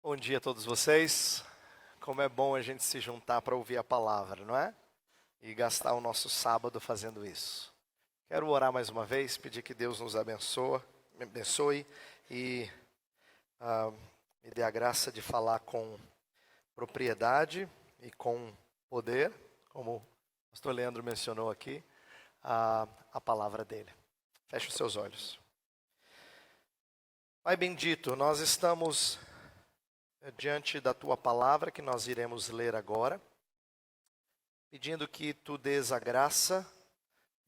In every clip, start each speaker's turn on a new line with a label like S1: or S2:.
S1: Bom dia a todos vocês. Como é bom a gente se juntar para ouvir a palavra, não é? E gastar o nosso sábado fazendo isso. Quero orar mais uma vez, pedir que Deus nos abençoe e me dê a graça de falar com propriedade e com poder, como o pastor Leandro mencionou aqui, a palavra dele. Feche os seus olhos. Pai bendito, nós estamos diante da tua palavra que nós iremos ler agora, pedindo que tu dês a graça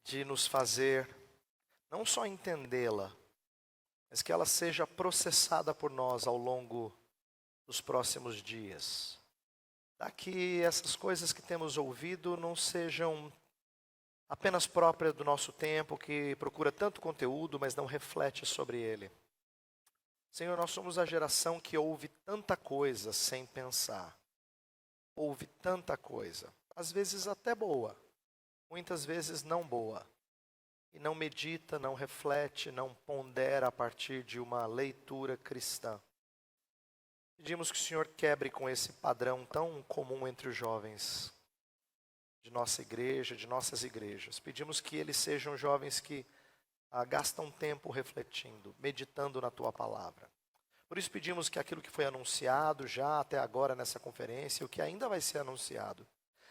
S1: de nos fazer não só entendê-la, mas que ela seja processada por nós ao longo dos próximos dias. Para que essas coisas que temos ouvido não sejam apenas próprias do nosso tempo, que procura tanto conteúdo, mas não reflete sobre ele. Senhor, nós somos a geração que ouve tanta coisa sem pensar. Ouve tanta coisa, às vezes até boa, muitas vezes não boa. E não medita, não reflete, não pondera a partir de uma leitura cristã. Pedimos que o Senhor quebre com esse padrão tão comum entre os jovens de nossa igreja, de nossas igrejas. Pedimos que eles sejam jovens que gastam tempo refletindo, meditando na tua palavra. Por isso pedimos que aquilo que foi anunciado já até agora nessa conferência, o que ainda vai ser anunciado,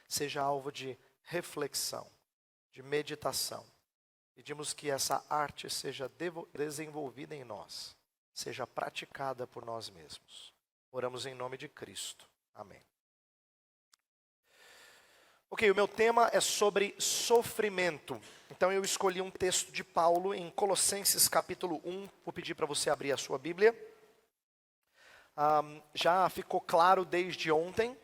S1: seja alvo de reflexão, de meditação. Pedimos que essa arte seja desenvolvida em nós, seja praticada por nós mesmos. Oramos em nome de Cristo. Amém. Ok, o meu tema é sobre sofrimento. Então eu escolhi um texto de Paulo em Colossenses capítulo 1. Vou pedir para você abrir a sua Bíblia. Já ficou claro desde ontem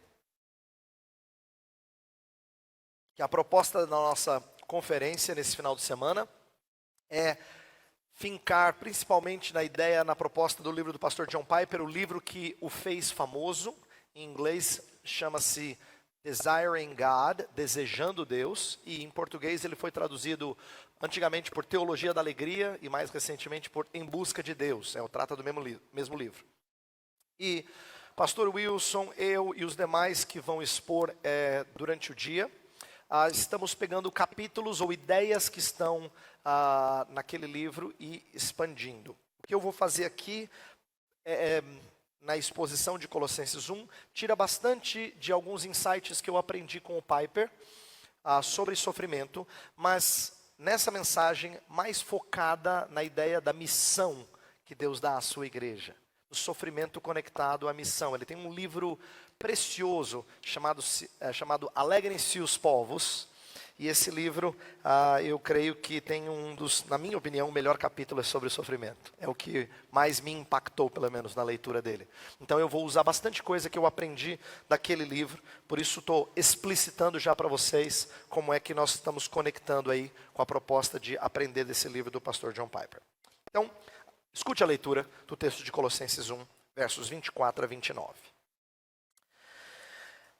S1: que a proposta da nossa conferência nesse final de semana é fincar principalmente na ideia, na proposta do livro do pastor John Piper, o livro que o fez famoso. Em inglês chama-se Desiring God, Desejando Deus, e em português ele foi traduzido antigamente por Teologia da Alegria e mais recentemente por Em Busca de Deus, trata do mesmo livro. E pastor Wilson, eu e os demais que vão expor durante o dia, estamos pegando capítulos ou ideias que estão naquele livro e expandindo. O que eu vou fazer aqui na exposição de Colossenses 1, tira bastante de alguns insights que eu aprendi com o Piper sobre sofrimento, mas nessa mensagem mais focada na ideia da missão que Deus dá à sua igreja, o sofrimento conectado à missão. Ele tem um livro precioso chamado Alegrem-se os Povos, e esse livro, eu creio que tem na minha opinião, o melhor capítulo é sobre o sofrimento. É o que mais me impactou, pelo menos, na leitura dele. Então eu vou usar bastante coisa que eu aprendi daquele livro, por isso estou explicitando já para vocês como é que nós estamos conectando aí com a proposta de aprender desse livro do pastor John Piper. Então, escute a leitura do texto de Colossenses 1, versos 24 a 29.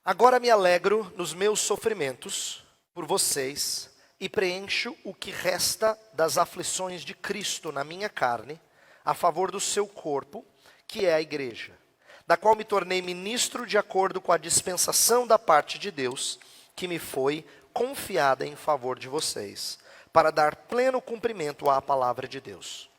S1: Agora me alegro nos meus sofrimentos por vocês, e preencho o que resta das aflições de Cristo na minha carne, a favor do seu corpo, que é a igreja, da qual me tornei ministro de acordo com a dispensação da parte de Deus, que me foi confiada em favor de vocês, para dar pleno cumprimento à palavra de Deus.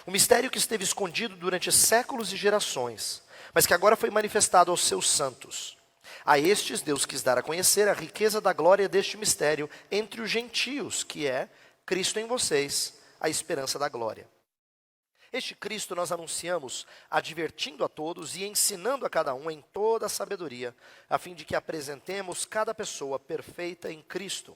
S1: O mistério que esteve escondido durante séculos e gerações, mas que agora foi manifestado aos seus santos. A estes Deus quis dar a conhecer a riqueza da glória deste mistério entre os gentios, que é Cristo em vocês, a esperança da glória. Este Cristo nós anunciamos, advertindo a todos e ensinando a cada um em toda a sabedoria, a fim de que apresentemos cada pessoa perfeita em Cristo.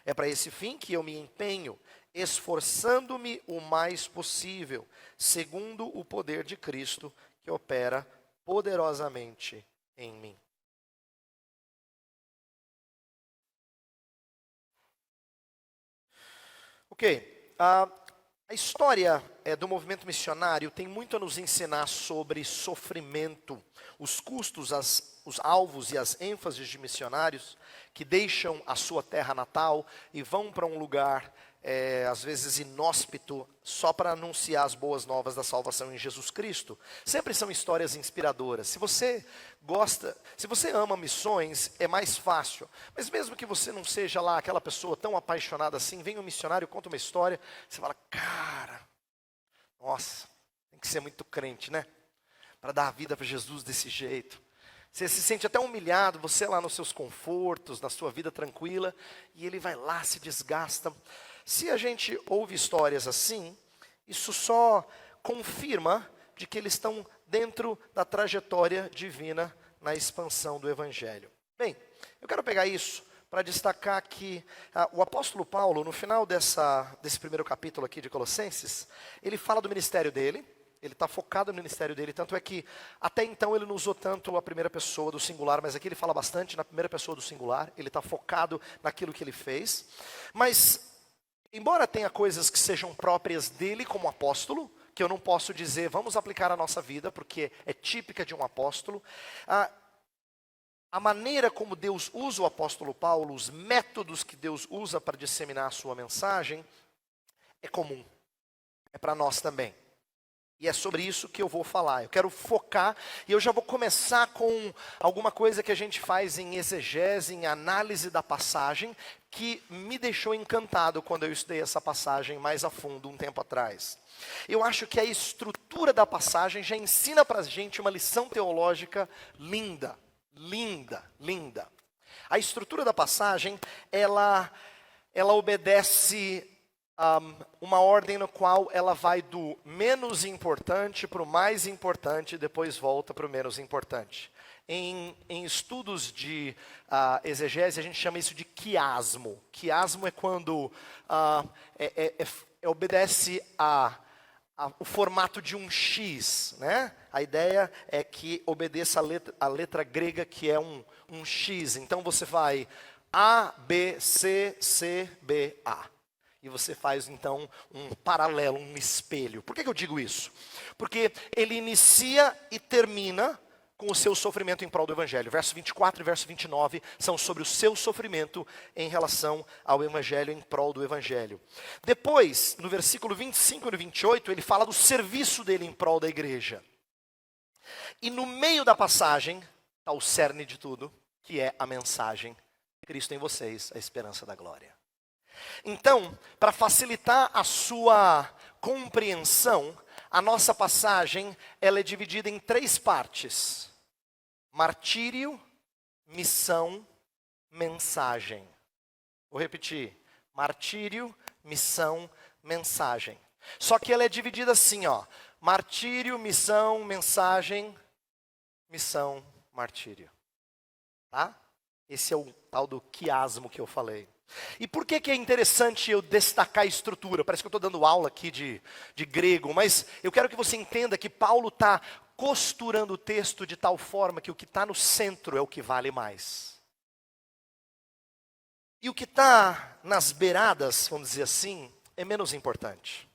S1: É para esse fim que eu me empenho, esforçando-me o mais possível, segundo o poder de Cristo que opera poderosamente em mim. Ok, a história do movimento missionário tem muito a nos ensinar sobre sofrimento, os custos, os alvos e as ênfases de missionários que deixam a sua terra natal e vão para um lugar às vezes inóspito, só para anunciar as boas novas da salvação em Jesus Cristo. Sempre são histórias inspiradoras. Se você gosta, se você ama missões, é mais fácil. Mas mesmo que você não seja lá aquela pessoa tão apaixonada assim, vem um missionário, conta uma história, você fala, cara, nossa, tem que ser muito crente, né? Para dar a vida para Jesus desse jeito. Você se sente até humilhado, você lá nos seus confortos, na sua vida tranquila, e ele vai lá, se desgasta. Se a gente ouve histórias assim, isso só confirma de que eles estão dentro da trajetória divina na expansão do Evangelho. Bem, eu quero pegar isso para destacar que o apóstolo Paulo, no final desse primeiro capítulo aqui de Colossenses, ele fala do ministério dele. Ele está focado no ministério dele, tanto é que até então ele não usou tanto a primeira pessoa do singular, mas aqui ele fala bastante na primeira pessoa do singular, ele está focado naquilo que ele fez. Mas, embora tenha coisas que sejam próprias dele como apóstolo, que eu não posso dizer, vamos aplicar a nossa vida, porque é típica de um apóstolo, a maneira como Deus usa o apóstolo Paulo, os métodos que Deus usa para disseminar a sua mensagem, é comum, é para nós também. E é sobre isso que eu vou falar. Eu quero focar, e eu já vou começar com alguma coisa que a gente faz em exegese, em análise da passagem, que me deixou encantado quando eu estudei essa passagem mais a fundo um tempo atrás. Eu acho que a estrutura da passagem já ensina para a gente uma lição teológica linda, linda, linda. A estrutura da passagem, ela obedece uma ordem no qual ela vai do menos importante para o mais importante e depois volta para o menos importante. Em estudos de exegese, a gente chama isso de quiasmo. Quiasmo é quando obedece o formato de um X, né? A ideia é que obedeça a letra grega, que é um X. Então você vai A, B, C, C, B, A. E você faz, então, um paralelo, um espelho. Por que eu digo isso? Porque ele inicia e termina com o seu sofrimento em prol do Evangelho. Verso 24 e verso 29 são sobre o seu sofrimento em relação ao Evangelho, em prol do Evangelho. Depois, no versículo 25 e no 28, ele fala do serviço dele em prol da igreja. E no meio da passagem, está o cerne de tudo, que é a mensagem: Cristo em vocês, a esperança da glória. Então, para facilitar a sua compreensão, a nossa passagem ela é dividida em 3 partes: martírio, missão, mensagem. Vou repetir: martírio, missão, mensagem. Só que ela é dividida assim, ó: martírio, missão, mensagem, missão, martírio. Tá? Esse é o tal do quiasmo que eu falei. E por que é interessante eu destacar a estrutura? Parece que eu estou dando aula aqui de grego, mas eu quero que você entenda que Paulo está costurando o texto de tal forma que o que está no centro é o que vale mais. E o que está nas beiradas, vamos dizer assim, é menos importante.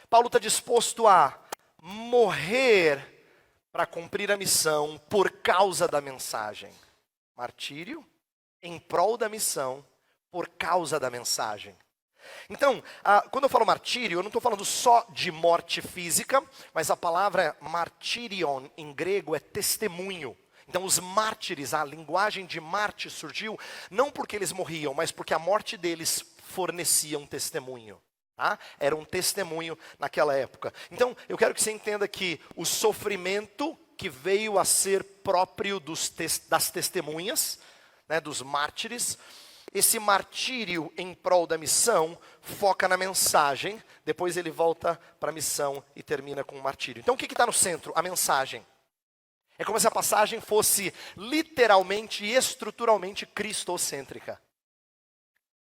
S1: Paulo está disposto a morrer para cumprir a missão por causa da mensagem. Martírio em prol da missão, por causa da mensagem. Então, quando eu falo martírio, eu não estou falando só de morte física, mas a palavra martirion em grego é testemunho. Então os mártires, a linguagem de Marte surgiu não porque eles morriam, mas porque a morte deles fornecia um testemunho. Tá? Era um testemunho naquela época. Então eu quero que você entenda que o sofrimento que veio a ser próprio das testemunhas, né, dos mártires, esse martírio em prol da missão foca na mensagem, depois ele volta para a missão e termina com o martírio. Então o que está no centro? A mensagem. É como se a passagem fosse literalmente e estruturalmente cristocêntrica.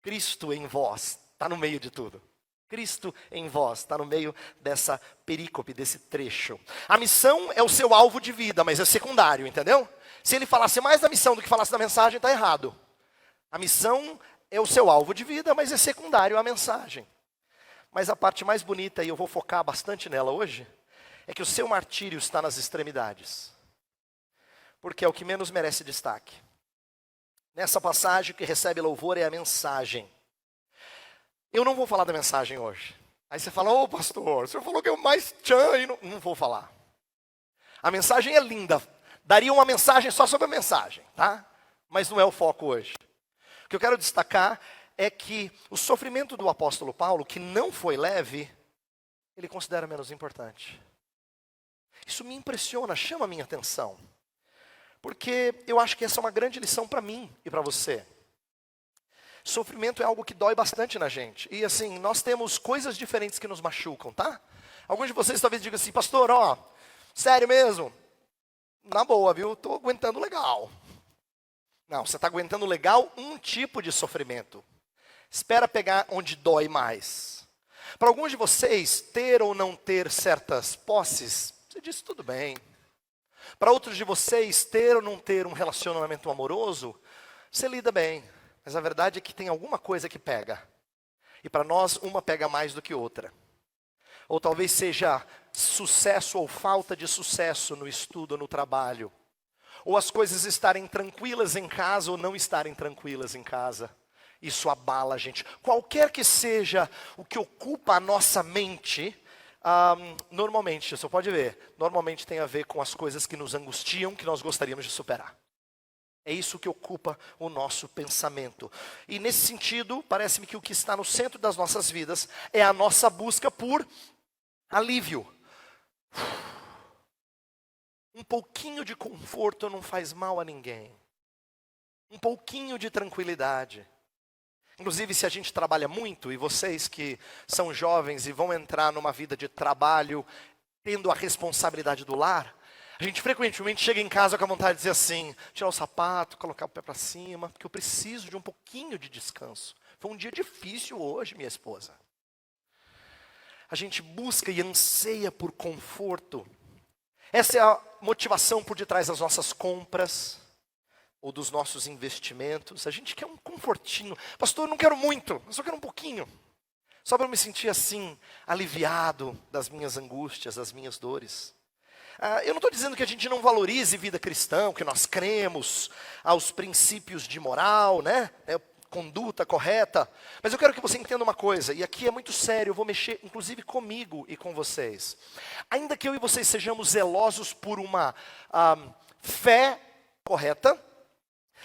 S1: Cristo em vós, está no meio de tudo. Cristo em vós, está no meio dessa perícope, desse trecho. A missão é o seu alvo de vida, mas é secundário, entendeu? Se ele falasse mais da missão do que falasse da mensagem, está errado. A missão é o seu alvo de vida, mas é secundário à mensagem. Mas a parte mais bonita, e eu vou focar bastante nela hoje, é que o seu martírio está nas extremidades. Porque é o que menos merece destaque. Nessa passagem, o que recebe louvor é a mensagem. Eu não vou falar da mensagem hoje. Aí você fala, ô pastor, o senhor falou que é o mais tchan e não vou falar. A mensagem é linda. Daria uma mensagem só sobre a mensagem, tá? Mas não é o foco hoje. O que eu quero destacar é que o sofrimento do apóstolo Paulo, que não foi leve, ele considera menos importante. Isso me impressiona, chama a minha atenção. Porque eu acho que essa é uma grande lição para mim e para você. Sofrimento é algo que dói bastante na gente. E assim, nós temos coisas diferentes que nos machucam, tá? Alguns de vocês talvez digam assim, pastor, ó, sério mesmo? Na boa, viu? Estou aguentando legal. Não, você está aguentando legal um tipo de sofrimento. Espera pegar onde dói mais. Para alguns de vocês, ter ou não ter certas posses, você diz tudo bem. Para outros de vocês, ter ou não ter um relacionamento amoroso, você lida bem. Mas a verdade é que tem alguma coisa que pega. E para nós, uma pega mais do que outra. Ou talvez seja sucesso ou falta de sucesso no estudo ou no trabalho. Ou as coisas estarem tranquilas em casa ou não estarem tranquilas em casa. Isso abala a gente. Qualquer que seja o que ocupa a nossa mente, normalmente, você pode ver, normalmente tem a ver com as coisas que nos angustiam, que nós gostaríamos de superar. É isso que ocupa o nosso pensamento. E nesse sentido, parece-me que o que está no centro das nossas vidas é a nossa busca por alívio. Um pouquinho de conforto não faz mal a ninguém. Um pouquinho de tranquilidade. Inclusive, se a gente trabalha muito, e vocês que são jovens e vão entrar numa vida de trabalho, tendo a responsabilidade do lar, a gente frequentemente chega em casa com a vontade de dizer assim, tirar o sapato, colocar o pé para cima, porque eu preciso de um pouquinho de descanso. Foi um dia difícil hoje, minha esposa. A gente busca e anseia por conforto. Essa é a motivação por detrás das nossas compras ou dos nossos investimentos. A gente quer um confortinho. Pastor, eu não quero muito, eu só quero um pouquinho. Só para eu me sentir assim, aliviado das minhas angústias, das minhas dores. Eu não estou dizendo que a gente não valorize vida cristã, que nós cremos aos princípios de moral, né? Conduta correta. Mas eu quero que você entenda uma coisa, e aqui é muito sério, eu vou mexer inclusive comigo e com vocês. Ainda que eu e vocês sejamos zelosos por uma fé correta,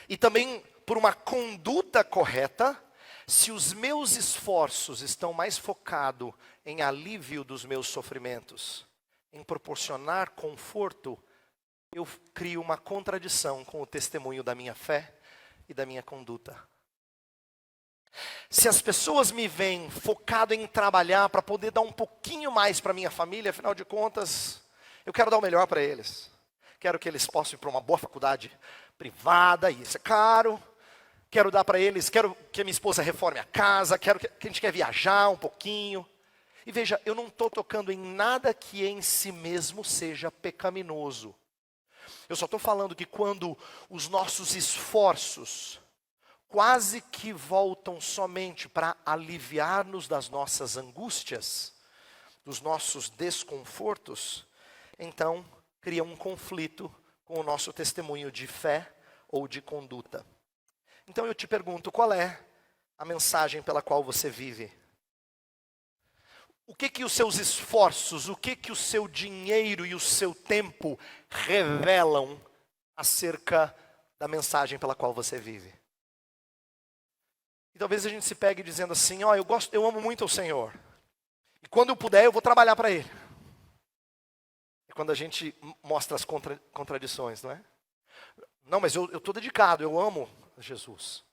S1: e também por uma conduta correta, se os meus esforços estão mais focados em alívio dos meus sofrimentos, em proporcionar conforto, eu crio uma contradição com o testemunho da minha fé e da minha conduta. Se as pessoas me veem focado em trabalhar para poder dar um pouquinho mais para minha família, afinal de contas, eu quero dar o melhor para eles. Quero que eles possam ir para uma boa faculdade privada, e isso é caro. Quero dar para eles, quero que a minha esposa reforme a casa, quero que a gente quer viajar um pouquinho. E veja, eu não estou tocando em nada que em si mesmo seja pecaminoso. Eu só estou falando que quando os nossos esforços quase que voltam somente para aliviar-nos das nossas angústias, dos nossos desconfortos, então cria um conflito com o nosso testemunho de fé ou de conduta. Então eu te pergunto, qual é a mensagem pela qual você vive? O que os seus esforços, o que o seu dinheiro e o seu tempo revelam acerca da mensagem pela qual você vive? E talvez a gente se pegue dizendo assim, eu amo muito o Senhor. E quando eu puder, eu vou trabalhar para Ele. É quando a gente mostra as contradições, não é? Não, mas eu estou dedicado, eu amo Jesus.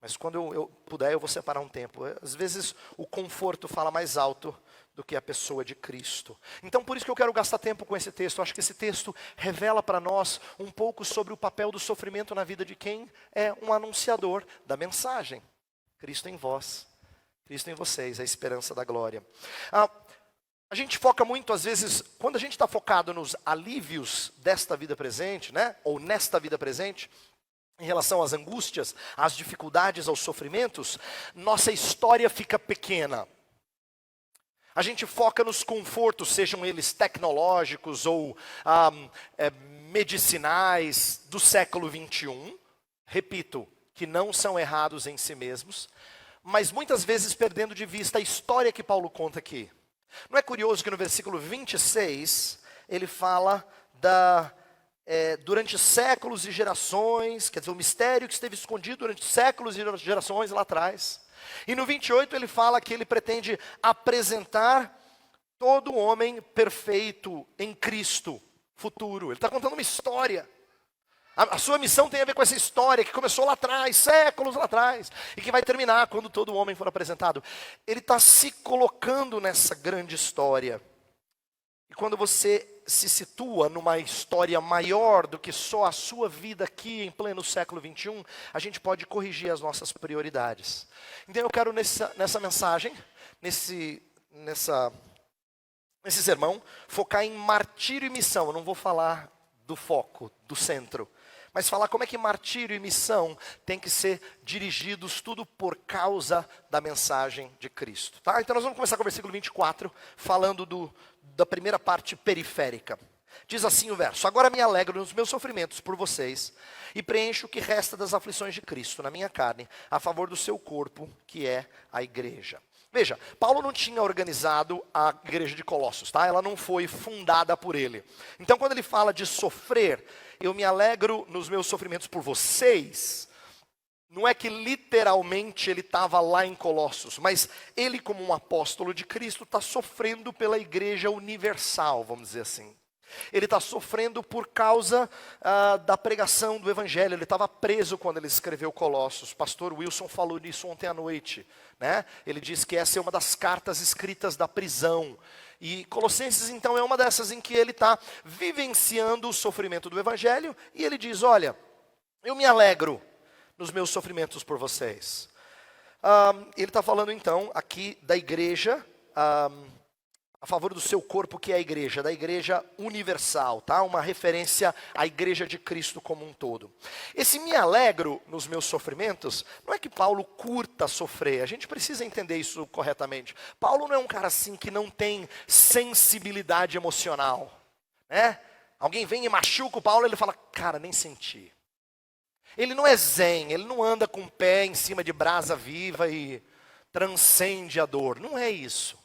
S1: Mas quando eu puder, eu vou separar um tempo. Às vezes o conforto fala mais alto do que a pessoa de Cristo. Então por isso que eu quero gastar tempo com esse texto. Eu acho que esse texto revela para nós um pouco sobre o papel do sofrimento na vida de quem é um anunciador da mensagem. Cristo em vós, Cristo em vocês, a esperança da glória. A gente foca muito, às vezes, quando a gente está focado nos alívios desta vida presente, né? Ou nesta vida presente, em relação às angústias, às dificuldades, aos sofrimentos, nossa história fica pequena. A gente foca nos confortos, sejam eles tecnológicos ou medicinais do século XXI. Repito, que não são errados em si mesmos, mas muitas vezes perdendo de vista a história que Paulo conta aqui. Não é curioso que no versículo 26, ele fala durante séculos e gerações, quer dizer, o mistério que esteve escondido durante séculos e gerações lá atrás. E no 28 ele fala que ele pretende apresentar todo homem perfeito em Cristo futuro. Ele está contando uma história. A sua missão tem a ver com essa história que começou lá atrás, séculos lá atrás, e que vai terminar quando todo homem for apresentado. Ele está se colocando nessa grande história. E quando você se situa numa história maior do que só a sua vida aqui em pleno século 21, a gente pode corrigir as nossas prioridades. Então eu quero nessa mensagem, nesse sermão, focar em martírio e missão. Eu não vou falar do foco, do centro, mas falar como é que martírio e missão tem que ser dirigidos tudo por causa da mensagem de Cristo. Tá? Então nós vamos começar com o versículo 24, falando da primeira parte periférica. Diz assim o verso: agora me alegro nos meus sofrimentos por vocês, e preencho o que resta das aflições de Cristo na minha carne, a favor do seu corpo, que é a igreja. Veja, Paulo não tinha organizado a igreja de Colossos, tá? Ela não foi fundada por ele. Então quando ele fala de sofrer, eu me alegro nos meus sofrimentos por vocês, não é que literalmente ele estava lá em Colossos, mas ele como um apóstolo de Cristo está sofrendo pela igreja universal, vamos dizer assim. Ele está sofrendo por causa da pregação do evangelho. Ele estava preso quando ele escreveu Colossos. Pastor Wilson falou nisso ontem à noite, né? Ele disse que essa é uma das cartas escritas da prisão. E Colossenses então é uma dessas em que ele está vivenciando o sofrimento do evangelho. E ele diz, olha, eu me alegro nos meus sofrimentos por vocês. Ele está falando então aqui da igreja, a favor do seu corpo, que é a igreja, da igreja universal, tá? Uma referência à igreja de Cristo como um todo. Esse me alegro nos meus sofrimentos, não é que Paulo curta sofrer, a gente precisa entender isso corretamente. Paulo não é um cara assim que não tem sensibilidade emocional, né? Alguém vem e machuca o Paulo, ele fala, cara, nem senti. Ele não é zen, ele não anda com o pé em cima de brasa viva e transcende a dor, não é isso.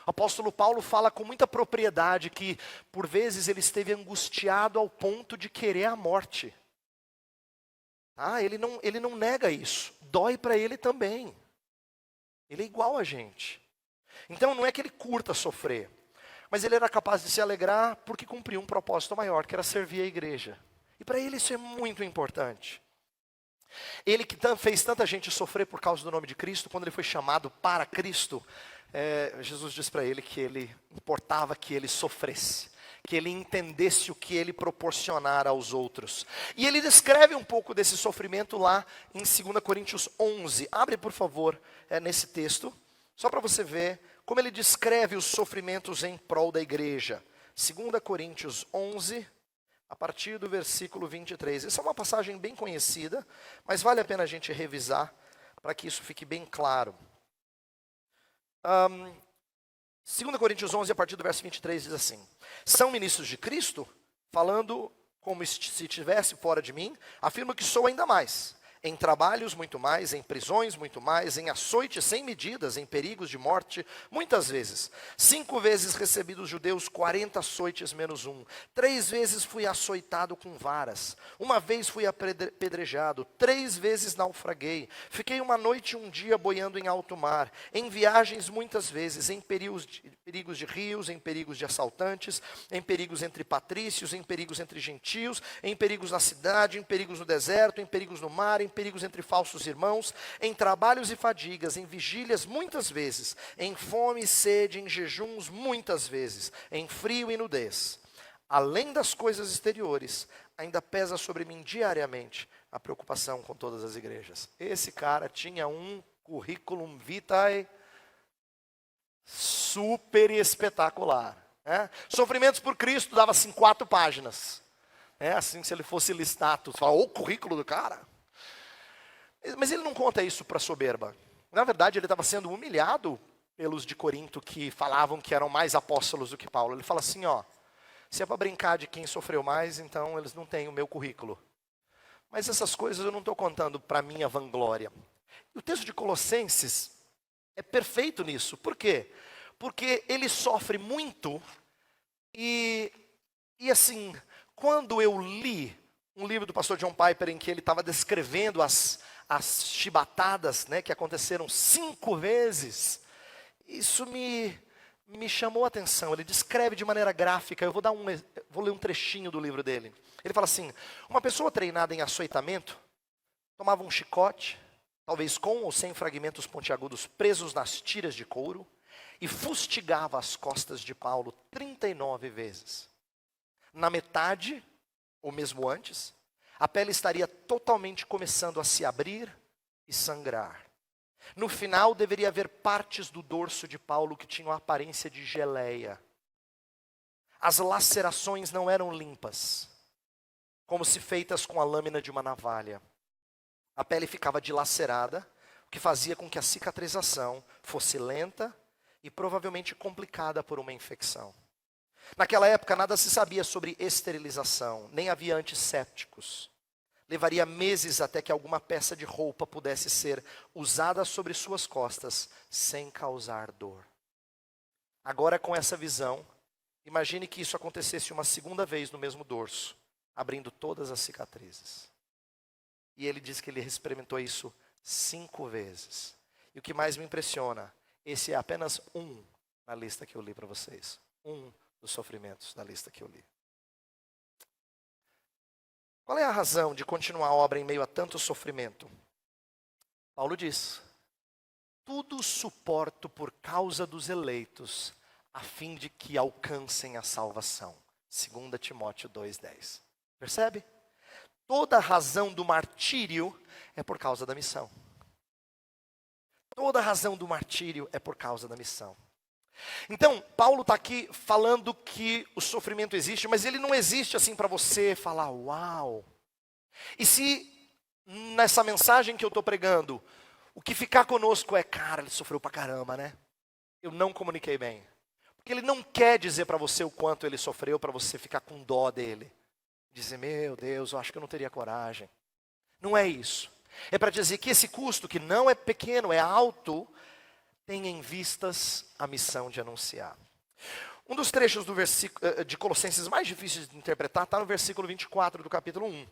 S1: O apóstolo Paulo fala com muita propriedade que, por vezes, ele esteve angustiado ao ponto de querer a morte. Ele não nega isso. Dói para ele também. Ele é igual a gente. Então, não é que ele curta sofrer, mas ele era capaz de se alegrar porque cumpriu um propósito maior, que era servir a igreja. E para ele isso é muito importante. Ele que fez tanta gente sofrer por causa do nome de Cristo, quando ele foi chamado para Cristo, Jesus disse para ele que ele importava que ele sofresse, que ele entendesse o que ele proporcionara aos outros. E ele descreve um pouco desse sofrimento lá em 2 Coríntios 11. Abre, por favor, nesse texto, só para você ver como ele descreve os sofrimentos em prol da igreja. 2 Coríntios 11, a partir do versículo 23. Essa é uma passagem bem conhecida, mas vale a pena a gente revisar para que isso fique bem claro. 2 Coríntios 11, a partir do verso 23, diz assim: são ministros de Cristo, falando como se estivesse fora de mim, afirmo que sou ainda mais. Em trabalhos muito mais, em prisões muito mais, em açoites sem medidas, em perigos de morte, muitas vezes. 5 vezes recebi dos judeus 40 açoites menos 1. 3 vezes fui açoitado com varas. 1 vez fui apedrejado. 3 vezes naufraguei. Fiquei 1 noite e 1 dia boiando em alto mar. Em viagens muitas vezes, em perigos de rios, em perigos de assaltantes, em perigos entre patrícios, em perigos entre gentios, em perigos na cidade, em perigos no deserto, em perigos no mar, em perigos entre falsos irmãos, em trabalhos e fadigas, em vigílias muitas vezes, em fome e sede, em jejuns muitas vezes, em frio e nudez. Além das coisas exteriores, ainda pesa sobre mim diariamente a preocupação com todas as igrejas. Esse cara tinha um currículum vitae super espetacular. Sofrimentos por Cristo dava assim 4 páginas. Assim, se ele fosse listar tudo, você fala, o currículo do cara. Mas ele não conta isso para soberba. Na verdade, ele estava sendo humilhado pelos de Corinto que falavam que eram mais apóstolos do que Paulo. Ele fala assim, se é para brincar de quem sofreu mais, então eles não têm o meu currículo. Mas essas coisas eu não estou contando para minha vanglória. O texto de Colossenses é perfeito nisso. Por quê? Porque ele sofre muito e assim, quando eu li um livro do pastor John Piper em que ele estava descrevendo as chibatadas, né, que aconteceram 5 vezes, isso me chamou a atenção. Ele descreve de maneira gráfica. Vou ler um trechinho do livro dele. Ele fala assim: uma pessoa treinada em açoitamento tomava um chicote, talvez com ou sem fragmentos pontiagudos presos nas tiras de couro, e fustigava as costas de Paulo 39 vezes. Na metade, ou mesmo antes, a pele estaria totalmente começando a se abrir e sangrar. No final, deveria haver partes do dorso de Paulo que tinham a aparência de geleia. As lacerações não eram limpas, como se feitas com a lâmina de uma navalha. A pele ficava dilacerada, o que fazia com que a cicatrização fosse lenta e provavelmente complicada por uma infecção. Naquela época, nada se sabia sobre esterilização, nem havia antissépticos. Levaria meses até que alguma peça de roupa pudesse ser usada sobre suas costas, sem causar dor. Agora, com essa visão, imagine que isso acontecesse uma segunda vez no mesmo dorso, abrindo todas as cicatrizes. E ele diz que ele experimentou isso 5 vezes. E o que mais me impressiona, esse é apenas um na lista que eu li para vocês. Um dos sofrimentos da lista que eu li. Qual é a razão de continuar a obra em meio a tanto sofrimento? Paulo diz: tudo suporto por causa dos eleitos, a fim de que alcancem a salvação. 2 Timóteo 2,10. Percebe? Toda a razão do martírio é por causa da missão. Toda a razão do martírio é por causa da missão. Então, Paulo está aqui falando que o sofrimento existe, mas ele não existe assim para você falar, uau. E se nessa mensagem que eu estou pregando, o que ficar conosco é, cara, ele sofreu pra caramba, né? Eu não comuniquei bem. Porque ele não quer dizer para você o quanto ele sofreu, para você ficar com dó dele. Dizer, meu Deus, eu acho que eu não teria coragem. Não é isso. É para dizer que esse custo, que não é pequeno, é alto, tem em vistas a missão de anunciar. Um dos trechos do de Colossenses mais difíceis de interpretar está no versículo 24 do capítulo 1.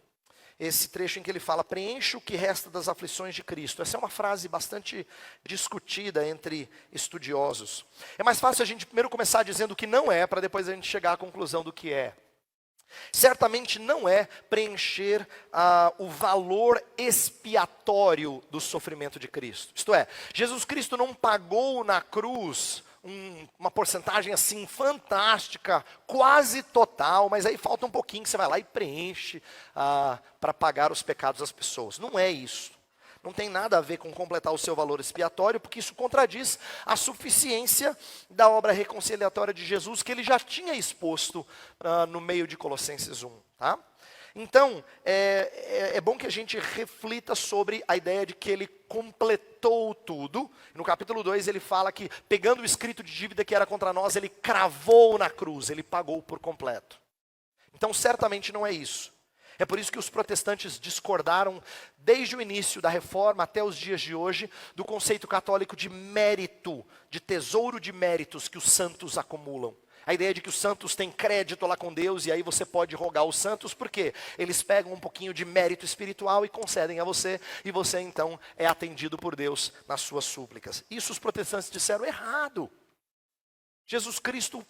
S1: Esse trecho em que ele fala, preencha o que resta das aflições de Cristo. Essa é uma frase bastante discutida entre estudiosos. É mais fácil a gente primeiro começar dizendo o que não é, para depois a gente chegar à conclusão do que é. Certamente não é preencher o valor expiatório do sofrimento de Cristo. Isto é, Jesus Cristo não pagou na cruz uma porcentagem assim fantástica, quase total, mas aí falta um pouquinho que você vai lá e preenche para pagar os pecados das pessoas. Não é isso. Não tem nada a ver com completar o seu valor expiatório, porque isso contradiz a suficiência da obra reconciliatória de Jesus, que ele já tinha exposto no meio de Colossenses 1. Tá? Então, é bom que a gente reflita sobre a ideia de que ele completou tudo. No capítulo 2 ele fala que, pegando o escrito de dívida que era contra nós, ele cravou na cruz, ele pagou por completo. Então, certamente não é isso. É por isso que os protestantes discordaram desde o início da reforma até os dias de hoje do conceito católico de mérito, de tesouro de méritos que os santos acumulam. A ideia de que os santos têm crédito lá com Deus e aí você pode rogar os santos, porque eles pegam um pouquinho de mérito espiritual e concedem a você, e você então é atendido por Deus nas suas súplicas. Isso os protestantes disseram errado. Jesus Cristo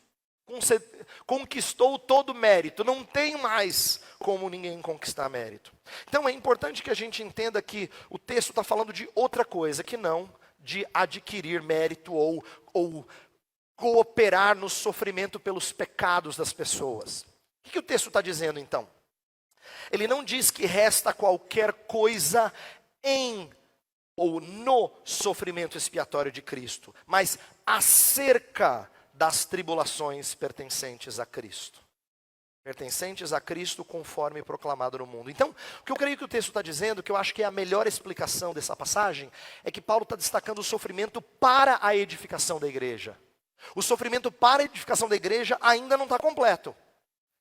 S1: conquistou todo o mérito, não tem mais como ninguém conquistar mérito. Então é importante que a gente entenda que o texto está falando de outra coisa, que não de adquirir mérito ou cooperar no sofrimento pelos pecados das pessoas. O que o texto está dizendo então? Ele não diz que resta qualquer coisa em ou no sofrimento expiatório de Cristo, mas acerca das tribulações pertencentes a Cristo. Pertencentes a Cristo conforme proclamado no mundo. Então, o que eu creio que o texto está dizendo, que eu acho que é a melhor explicação dessa passagem, é que Paulo está destacando o sofrimento para a edificação da igreja. O sofrimento para a edificação da igreja ainda não está completo.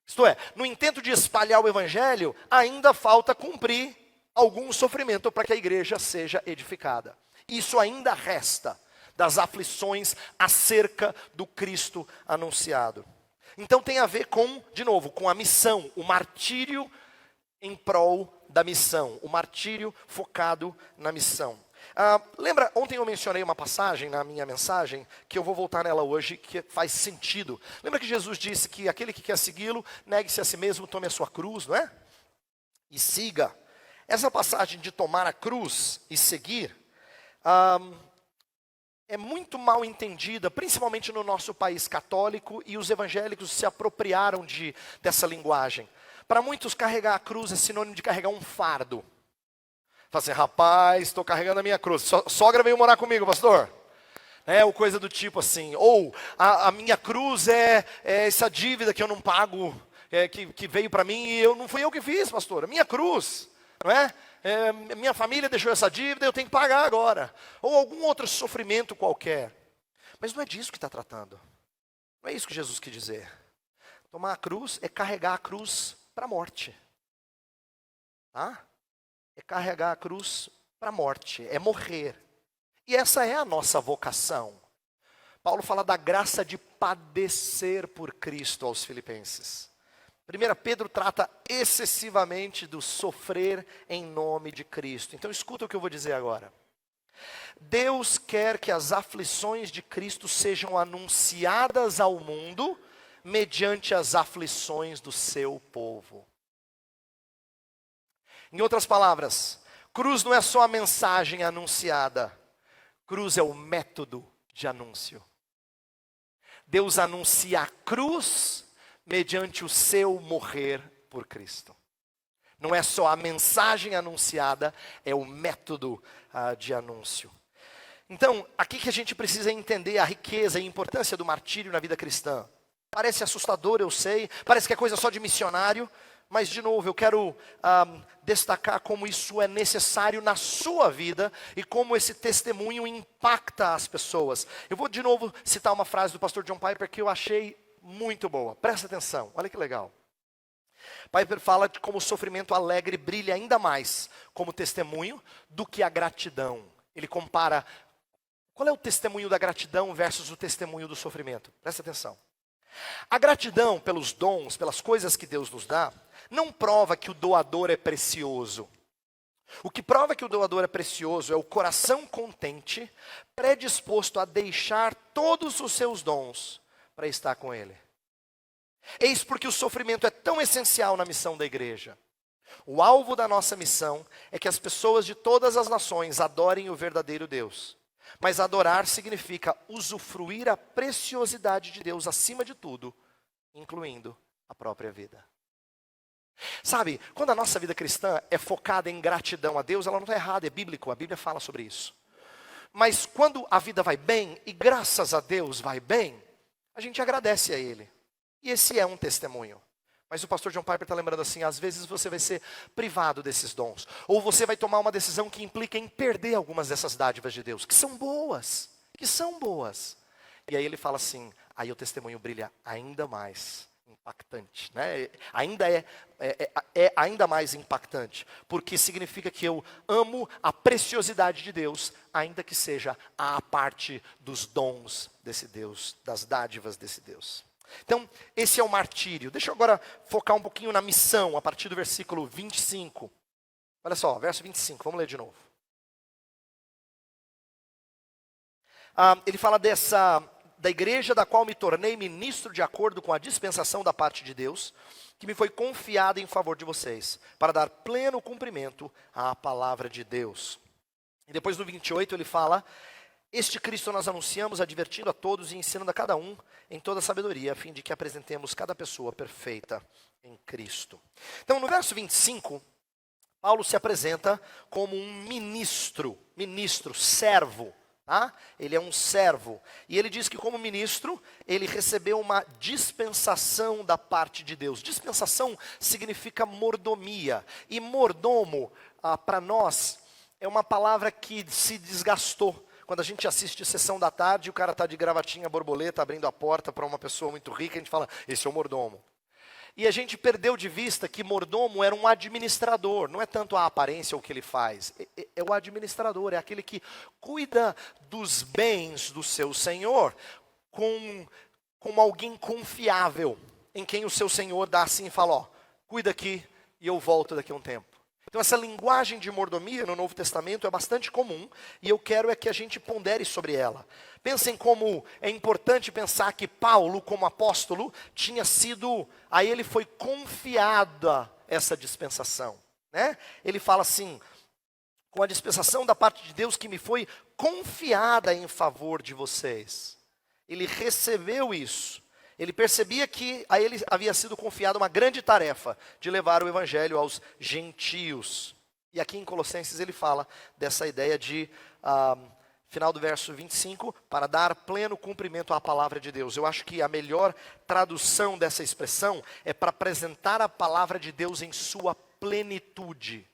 S1: Isto é, no intento de espalhar o evangelho, ainda falta cumprir algum sofrimento para que a igreja seja edificada. Isso ainda resta das aflições acerca do Cristo anunciado. Então tem a ver com, de novo, com a missão, o martírio em prol da missão, o martírio focado na missão. Lembra, ontem eu mencionei uma passagem na minha mensagem, que eu vou voltar nela hoje, que faz sentido. Lembra que Jesus disse que aquele que quer segui-lo, negue-se a si mesmo, tome a sua cruz, não é? E siga. Essa passagem de tomar a cruz e seguir, é muito mal entendida, principalmente no nosso país católico, e os evangélicos se apropriaram dessa linguagem. Para muitos, carregar a cruz é sinônimo de carregar um fardo. Fala assim, rapaz, estou carregando a minha cruz. Sogra veio morar comigo, pastor. Ou coisa do tipo assim. Ou a minha cruz é essa dívida que eu não pago, que veio para mim e não fui eu que fiz, pastor. A minha cruz, não é? Minha família deixou essa dívida, eu tenho que pagar agora. Ou algum outro sofrimento qualquer. Mas não é disso que está tratando. Não é isso que Jesus quis dizer. Tomar a cruz é carregar a cruz para a morte. Tá? É carregar a cruz para a morte, é morrer. E essa é a nossa vocação. Paulo fala da graça de padecer por Cristo aos Filipenses. 1 Pedro trata excessivamente do sofrer em nome de Cristo. Então escuta o que eu vou dizer agora. Deus quer que as aflições de Cristo sejam anunciadas ao mundo mediante as aflições do seu povo. Em outras palavras, cruz não é só a mensagem anunciada, cruz é o método de anúncio. Deus anuncia a cruz mediante o seu morrer por Cristo. Não é só a mensagem anunciada, é o método de anúncio. Então, aqui que a gente precisa entender a riqueza e a importância do martírio na vida cristã. Parece assustador, eu sei, parece que é coisa só de missionário, mas de novo, eu quero destacar como isso é necessário na sua vida e como esse testemunho impacta as pessoas. Eu vou de novo citar uma frase do pastor John Piper que eu achei muito boa. Presta atenção, olha que legal. Piper fala de como o sofrimento alegre brilha ainda mais como testemunho do que a gratidão. Ele compara qual é o testemunho da gratidão versus o testemunho do sofrimento. Presta atenção. A gratidão pelos dons, pelas coisas que Deus nos dá, não prova que o doador é precioso. O que prova que o doador é precioso é o coração contente, predisposto a deixar todos os seus dons para estar com Ele. Eis porque o sofrimento é tão essencial na missão da igreja. O alvo da nossa missão é que as pessoas de todas as nações adorem o verdadeiro Deus. Mas adorar significa usufruir a preciosidade de Deus acima de tudo, incluindo a própria vida. Sabe, quando a nossa vida cristã é focada em gratidão a Deus, ela não está errada, é bíblico, a Bíblia fala sobre isso. Mas quando a vida vai bem, e graças a Deus vai bem, a gente agradece a Ele. E esse é um testemunho. Mas o pastor John Piper está lembrando assim, às vezes você vai ser privado desses dons. Ou você vai tomar uma decisão que implica em perder algumas dessas dádivas de Deus, que são boas. E aí ele fala assim, aí o testemunho brilha ainda mais impactante. Né? Ainda é ainda mais impactante. Porque significa que eu amo a preciosidade de Deus, ainda que seja a parte dos dons desse Deus, das dádivas desse Deus. Então, esse é o martírio. Deixa eu agora focar um pouquinho na missão, a partir do versículo 25. Olha só, verso 25, vamos ler de novo. Ele fala da igreja da qual me tornei ministro de acordo com a dispensação da parte de Deus, que me foi confiada em favor de vocês, para dar pleno cumprimento à palavra de Deus. E depois no 28 ele fala... Este Cristo nós anunciamos, advertindo a todos e ensinando a cada um em toda sabedoria, a fim de que apresentemos cada pessoa perfeita em Cristo. Então, no verso 25, Paulo se apresenta como um ministro, servo. Tá? Ele é um servo. E ele diz que como ministro, ele recebeu uma dispensação da parte de Deus. Dispensação significa mordomia. E mordomo, para nós, é uma palavra que se desgastou. Quando a gente assiste Sessão da Tarde, o cara está de gravatinha borboleta, abrindo a porta para uma pessoa muito rica, a gente fala, esse é o mordomo. E a gente perdeu de vista que mordomo era um administrador, não é tanto a aparência ou o que ele faz, é o administrador, é aquele que cuida dos bens do seu senhor com alguém confiável, em quem o seu senhor dá assim e fala, ó, cuida aqui e eu volto daqui a um tempo. Então essa linguagem de mordomia no Novo Testamento é bastante comum e eu quero que a gente pondere sobre ela. Pensem como é importante pensar que Paulo, como apóstolo, a ele foi confiada essa dispensação, né? Ele fala assim, com a dispensação da parte de Deus que me foi confiada em favor de vocês. Ele recebeu isso. Ele percebia que a ele havia sido confiada uma grande tarefa de levar o evangelho aos gentios. E aqui em Colossenses ele fala dessa ideia de, final do verso 25, para dar pleno cumprimento à palavra de Deus. Eu acho que a melhor tradução dessa expressão é para apresentar a palavra de Deus em sua plenitude.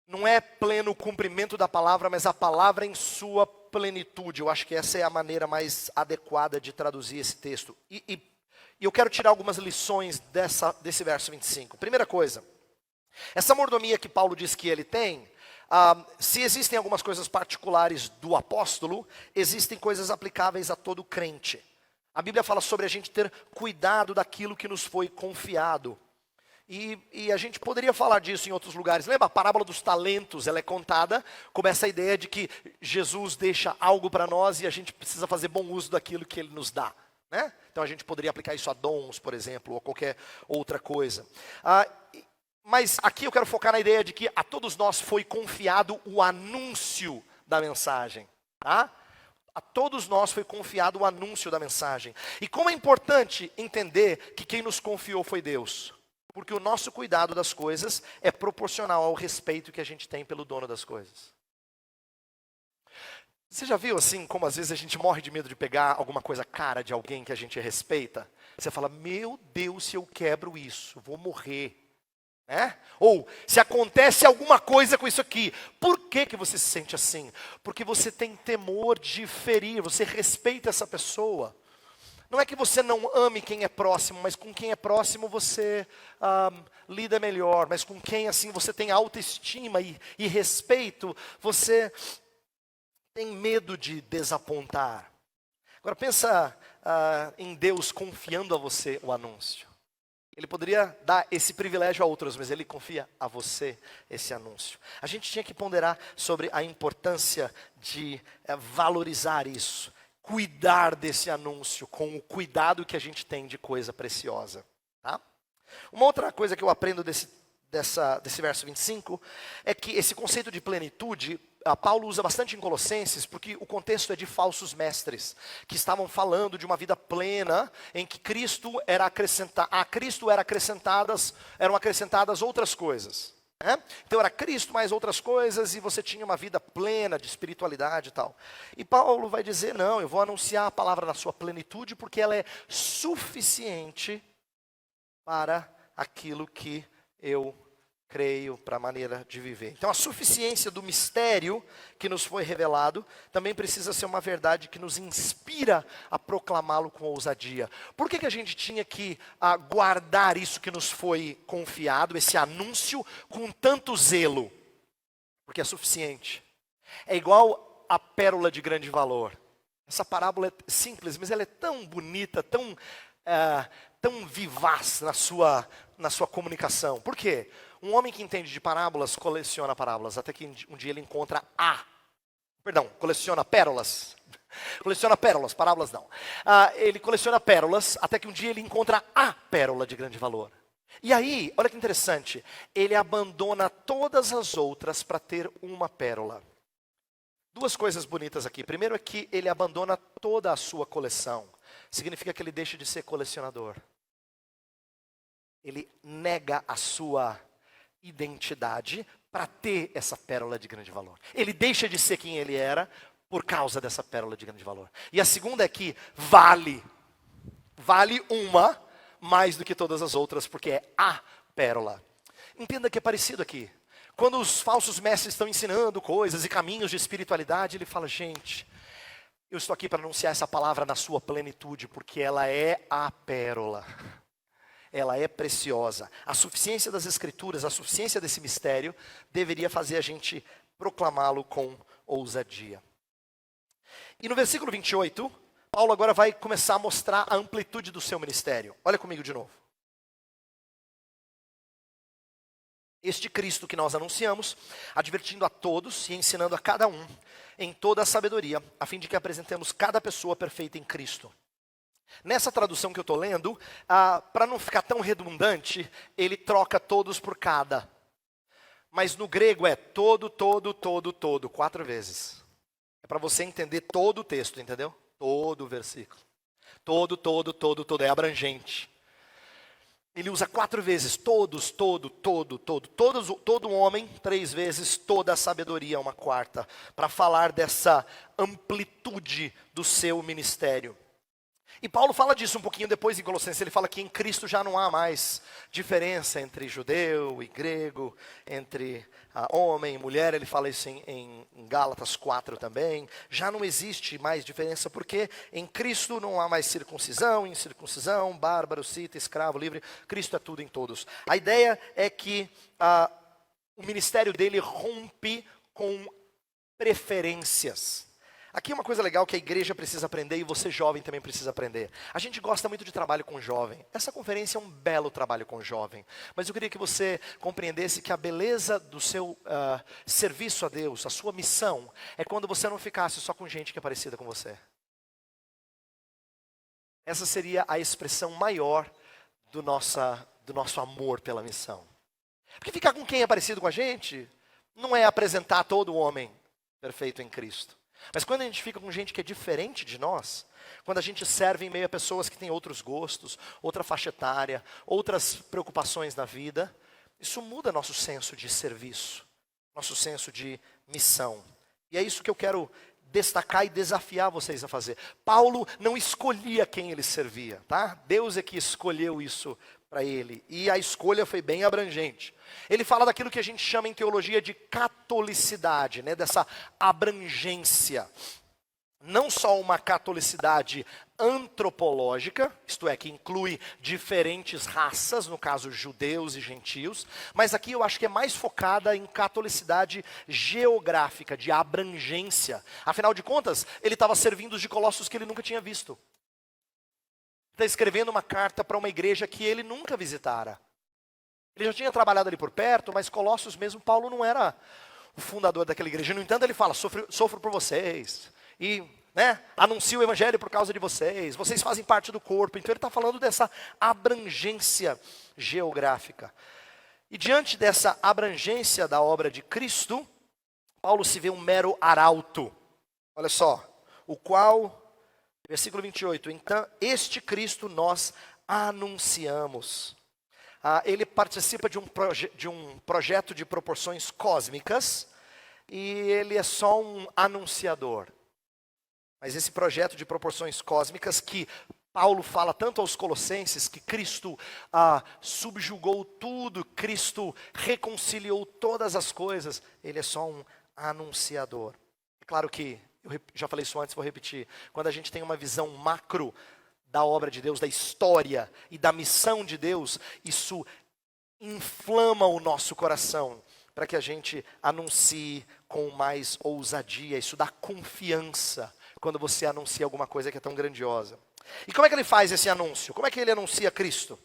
S1: Não é pleno cumprimento da palavra, mas a palavra em sua plenitude. Eu acho que essa é a maneira mais adequada de traduzir esse texto. E eu quero tirar algumas lições desse verso 25. Primeira coisa, essa mordomia que Paulo diz que ele tem, se existem algumas coisas particulares do apóstolo, existem coisas aplicáveis a todo crente. A Bíblia fala sobre a gente ter cuidado daquilo que nos foi confiado. E a gente poderia falar disso em outros lugares. Lembra a parábola dos talentos? Ela é contada como essa ideia de que Jesus deixa algo para nós e a gente precisa fazer bom uso daquilo que Ele nos dá, né? Então a gente poderia aplicar isso a dons, por exemplo, ou qualquer outra coisa. Mas aqui eu quero focar na ideia de que a todos nós foi confiado o anúncio da mensagem, tá? A todos nós foi confiado o anúncio da mensagem. E como é importante entender que quem nos confiou foi Deus. Porque o nosso cuidado das coisas é proporcional ao respeito que a gente tem pelo dono das coisas. Você já viu assim, como às vezes a gente morre de medo de pegar alguma coisa cara de alguém que a gente respeita? Você fala, meu Deus, se eu quebro isso, vou morrer. Né? Ou, se acontece alguma coisa com isso aqui, por que você se sente assim? Porque você tem temor de ferir, você respeita essa pessoa. Não é que você não ame quem é próximo, mas com quem é próximo você lida melhor. Mas com quem assim você tem autoestima e respeito, você tem medo de desapontar. Agora pensa em Deus confiando a você o anúncio. Ele poderia dar esse privilégio a outros, mas Ele confia a você esse anúncio. A gente tinha que ponderar sobre a importância de valorizar isso. Cuidar desse anúncio com o cuidado que a gente tem de coisa preciosa. Tá? Uma outra coisa que eu aprendo desse verso 25 é que esse conceito de plenitude, Paulo usa bastante em Colossenses, porque o contexto é de falsos mestres, que estavam falando de uma vida plena, em que a Cristo eram acrescentadas outras coisas. Então era Cristo mais outras coisas e você tinha uma vida plena de espiritualidade e tal. E Paulo vai dizer, não, eu vou anunciar a palavra na sua plenitude porque ela é suficiente para aquilo que eu creio, para a maneira de viver. Então a suficiência do mistério que nos foi revelado também precisa ser uma verdade que nos inspira a proclamá-lo com ousadia. Por que a gente tinha que guardar isso que nos foi confiado, esse anúncio, com tanto zelo? Porque é suficiente. É igual a pérola de grande valor. Essa parábola é simples, mas ela é tão bonita, tão vivaz na sua comunicação. Por quê? Um homem que entende de parábolas coleciona parábolas, até que um dia ele encontra coleciona pérolas. Coleciona pérolas, parábolas não. Ele coleciona pérolas, até que um dia ele encontra a pérola de grande valor. E aí, olha que interessante, ele abandona todas as outras para ter uma pérola. Duas coisas bonitas aqui. Primeiro é que ele abandona toda a sua coleção. Significa que ele deixa de ser colecionador. Ele nega a sua identidade para ter essa pérola de grande valor. Ele deixa de ser quem ele era por causa dessa pérola de grande valor. E a segunda é que vale uma mais do que todas as outras, porque é a pérola. Entenda que é parecido aqui. Quando os falsos mestres estão ensinando coisas e caminhos de espiritualidade, ele fala, gente, eu estou aqui para anunciar essa palavra na sua plenitude, porque ela é a pérola. ela é preciosa. A suficiência das Escrituras, a suficiência desse mistério, deveria fazer a gente proclamá-lo com ousadia. E no versículo 28, Paulo agora vai começar a mostrar a amplitude do seu ministério. Olha comigo de novo. Este Cristo que nós anunciamos, advertindo a todos e ensinando a cada um em toda a sabedoria, a fim de que apresentemos cada pessoa perfeita em Cristo. Nessa tradução que eu estou lendo, para não ficar tão redundante, ele troca todos por cada. Mas no grego é todo, 4 vezes. É para você entender todo o texto, entendeu? Todo o versículo. Todo, é abrangente. Ele usa 4 vezes, todos, todo homem, 3 vezes, toda a sabedoria, uma quarta, para falar dessa amplitude do seu ministério. E Paulo fala disso um pouquinho depois em Colossenses. Ele fala que em Cristo já não há mais diferença entre judeu e grego, entre homem e mulher. Ele fala isso em Gálatas 4 também. Já não existe mais diferença, porque em Cristo não há mais circuncisão, incircuncisão, bárbaro, cita, escravo, livre. Cristo é tudo em todos. A ideia é que o ministério dele rompe com preferências. Aqui é uma coisa legal que a igreja precisa aprender e você jovem também precisa aprender. A gente gosta muito de trabalho com jovem. Essa conferência é um belo trabalho com jovem. Mas eu queria que você compreendesse que a beleza do seu serviço a Deus, a sua missão, é quando você não ficasse só com gente que é parecida com você. Essa seria a expressão maior do nosso amor pela missão. Porque ficar com quem é parecido com a gente não é apresentar todo o homem perfeito em Cristo. Mas quando a gente fica com gente que é diferente de nós, quando a gente serve em meio a pessoas que têm outros gostos, outra faixa etária, outras preocupações na vida, isso muda nosso senso de serviço, nosso senso de missão. E é isso que eu quero destacar e desafiar vocês a fazer. Paulo não escolhia quem ele servia, tá? Deus é que escolheu isso para ele. E a escolha foi bem abrangente. Ele fala daquilo que a gente chama em teologia de catolicidade, né? Dessa abrangência. Não só uma catolicidade antropológica, isto é, que inclui diferentes raças, no caso judeus e gentios, mas aqui eu acho que é mais focada em catolicidade geográfica, de abrangência. Afinal de contas, ele estava servindo os de Colossos que ele nunca tinha visto. Está escrevendo uma carta para uma igreja que ele nunca visitara. Ele já tinha trabalhado ali por perto, mas Colossos mesmo, Paulo não era o fundador daquela igreja. No entanto, ele fala, sofro por vocês. E anuncio o evangelho por causa de vocês. Vocês fazem parte do corpo. Então ele está falando dessa abrangência geográfica. E diante dessa abrangência da obra de Cristo, Paulo se vê um mero arauto. Olha só, o qual... Versículo 28, então este Cristo nós anunciamos. Ele participa de um projeto de proporções cósmicas e ele é só um anunciador. Mas esse projeto de proporções cósmicas que Paulo fala tanto aos Colossenses, que Cristo subjugou tudo, Cristo reconciliou todas as coisas, ele é só um anunciador. É claro que eu já falei isso antes, vou repetir. Quando a gente tem uma visão macro da obra de Deus, da história e da missão de Deus, isso inflama o nosso coração para que a gente anuncie com mais ousadia. Isso dá confiança quando você anuncia alguma coisa que é tão grandiosa. E como é que ele faz esse anúncio? Como é que ele anuncia Cristo?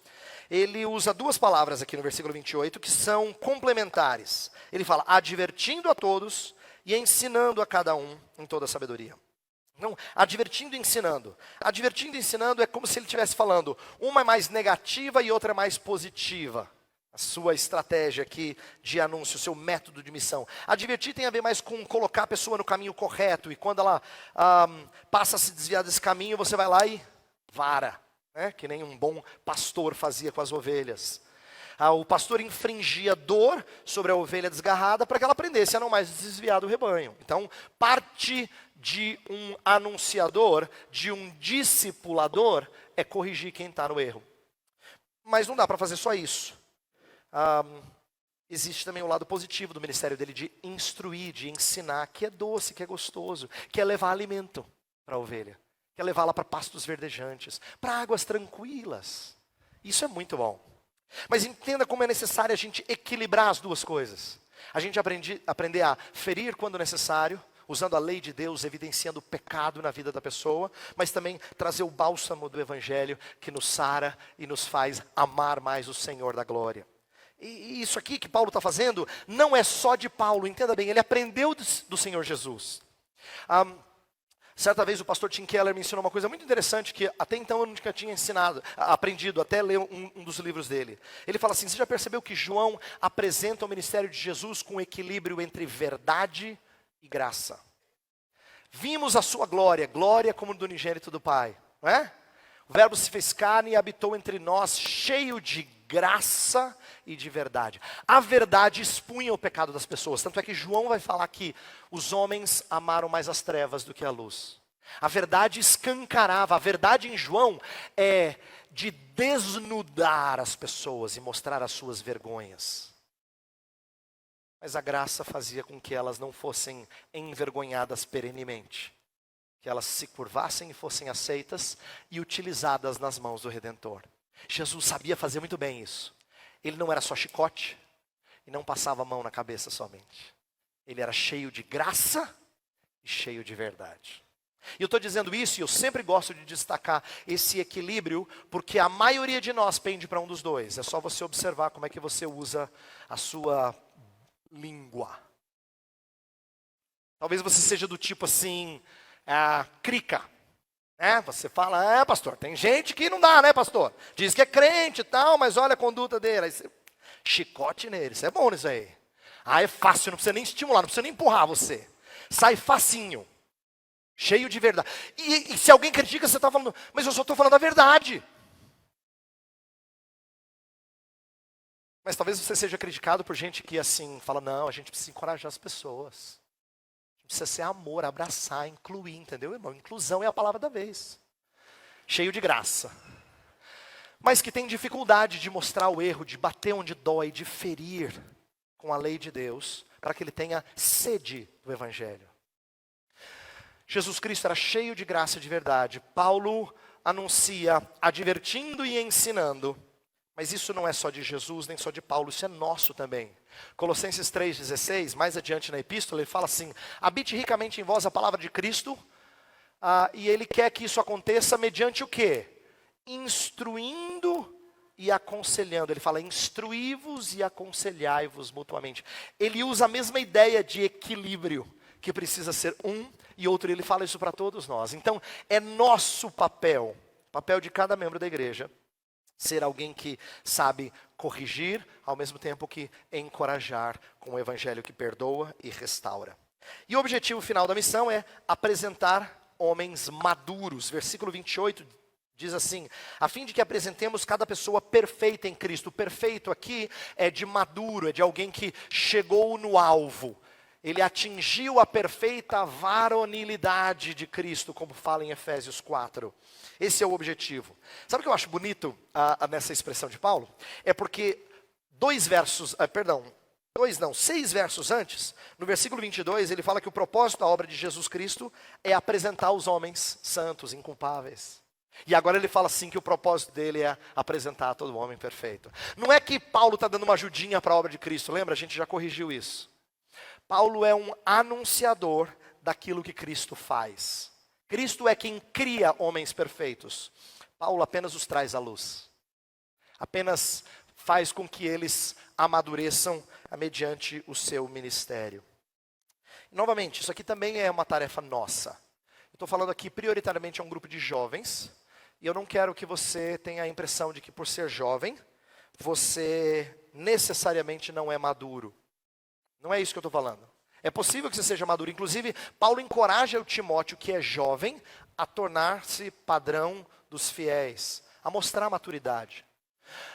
S1: Ele usa 2 palavras aqui no versículo 28 que são complementares. Ele fala, advertindo a todos e ensinando a cada um em toda a sabedoria. Não, advertindo e ensinando. Advertindo e ensinando é como se ele estivesse falando, uma é mais negativa e outra é mais positiva. A sua estratégia aqui de anúncio, o seu método de missão. Advertir tem a ver mais com colocar a pessoa no caminho correto. E quando ela passa a se desviar desse caminho, você vai lá e vara. Né? Que nem um bom pastor fazia com as ovelhas. O pastor infringia dor sobre a ovelha desgarrada para que ela aprendesse a não mais desviar do rebanho. Então, parte de um anunciador, de um discipulador, é corrigir quem está no erro. Mas não dá para fazer só isso. Existe também o lado positivo do ministério dele de instruir, de ensinar, que é doce, que é gostoso, que é levar alimento para a ovelha, que é levá-la para pastos verdejantes, para águas tranquilas. Isso é muito bom. Mas entenda como é necessário a gente equilibrar as duas coisas. A gente aprender a ferir quando necessário, usando a lei de Deus, evidenciando o pecado na vida da pessoa, mas também trazer o bálsamo do Evangelho que nos sara e nos faz amar mais o Senhor da glória. E isso aqui que Paulo está fazendo não é só de Paulo, entenda bem, ele aprendeu do Senhor Jesus. Certa vez o pastor Tim Keller me ensinou uma coisa muito interessante que até então eu nunca tinha aprendido, até ler um dos livros dele. Ele fala assim, você já percebeu que João apresenta o ministério de Jesus com equilíbrio entre verdade e graça? Vimos a sua glória, glória como do unigênito do Pai, não é? O verbo se fez carne e habitou entre nós, cheio de graça e de verdade. A verdade expunha o pecado das pessoas. Tanto é que João vai falar que os homens amaram mais as trevas do que a luz. A verdade escancarava. A verdade em João é de desnudar as pessoas e mostrar as suas vergonhas. Mas a graça fazia com que elas não fossem envergonhadas perenemente. Que elas se curvassem e fossem aceitas e utilizadas nas mãos do Redentor. Jesus sabia fazer muito bem isso. Ele não era só chicote e não passava a mão na cabeça somente. Ele era cheio de graça e cheio de verdade. E eu estou dizendo isso e eu sempre gosto de destacar esse equilíbrio, porque a maioria de nós pende para um dos dois. É só você observar como é que você usa a sua língua. Talvez você seja do tipo assim, crica. Você fala, pastor, tem gente que não dá, né, pastor? Diz que é crente e tal, mas olha a conduta dele. Aí você, chicote nele, isso é bom nisso aí. É fácil, não precisa nem estimular, não precisa nem empurrar você. Sai facinho, cheio de verdade. E se alguém critica, você está falando, mas eu só estou falando a verdade. Mas talvez você seja criticado por gente que assim, fala, não, a gente precisa encorajar as pessoas. Precisa ser amor, abraçar, incluir, entendeu, irmão? Inclusão é a palavra da vez. Cheio de graça. Mas que tem dificuldade de mostrar o erro, de bater onde dói, de ferir com a lei de Deus, para que ele tenha sede do Evangelho. Jesus Cristo era cheio de graça de verdade. Paulo anuncia, advertindo e ensinando. Mas isso não é só de Jesus, nem só de Paulo, isso é nosso também. Colossenses 3,16, mais adiante na epístola, ele fala assim, habite ricamente em vós a palavra de Cristo, e ele quer que isso aconteça mediante o quê? Instruindo e aconselhando. Ele fala, instruí-vos e aconselhai-vos mutuamente. Ele usa a mesma ideia de equilíbrio, que precisa ser um e outro, ele fala isso para todos nós. Então, é nosso papel de cada membro da igreja, ser alguém que sabe corrigir, ao mesmo tempo que encorajar com o evangelho que perdoa e restaura. E o objetivo final da missão é apresentar homens maduros. Versículo 28 diz assim, a fim de que apresentemos cada pessoa perfeita em Cristo. O perfeito aqui é de maduro, é de alguém que chegou no alvo. Ele atingiu a perfeita varonilidade de Cristo, como fala em Efésios 4. Esse é o objetivo. Sabe o que eu acho bonito nessa expressão de Paulo? É porque 6 versos antes, no versículo 22, ele fala que o propósito da obra de Jesus Cristo é apresentar os homens santos, inculpáveis. E agora ele fala assim que o propósito dele é apresentar todo homem perfeito. Não é que Paulo está dando uma ajudinha para a obra de Cristo, lembra? A gente já corrigiu isso. Paulo é um anunciador daquilo que Cristo faz. Cristo é quem cria homens perfeitos. Paulo apenas os traz à luz. Apenas faz com que eles amadureçam mediante o seu ministério. E, novamente, isso aqui também é uma tarefa nossa. Eu estou falando aqui prioritariamente a um grupo de jovens. E eu não quero que você tenha a impressão de que por ser jovem, você necessariamente não é maduro. Não é isso que eu estou falando. É possível que você seja maduro. Inclusive, Paulo encoraja o Timóteo, que é jovem, a tornar-se padrão dos fiéis, a mostrar maturidade.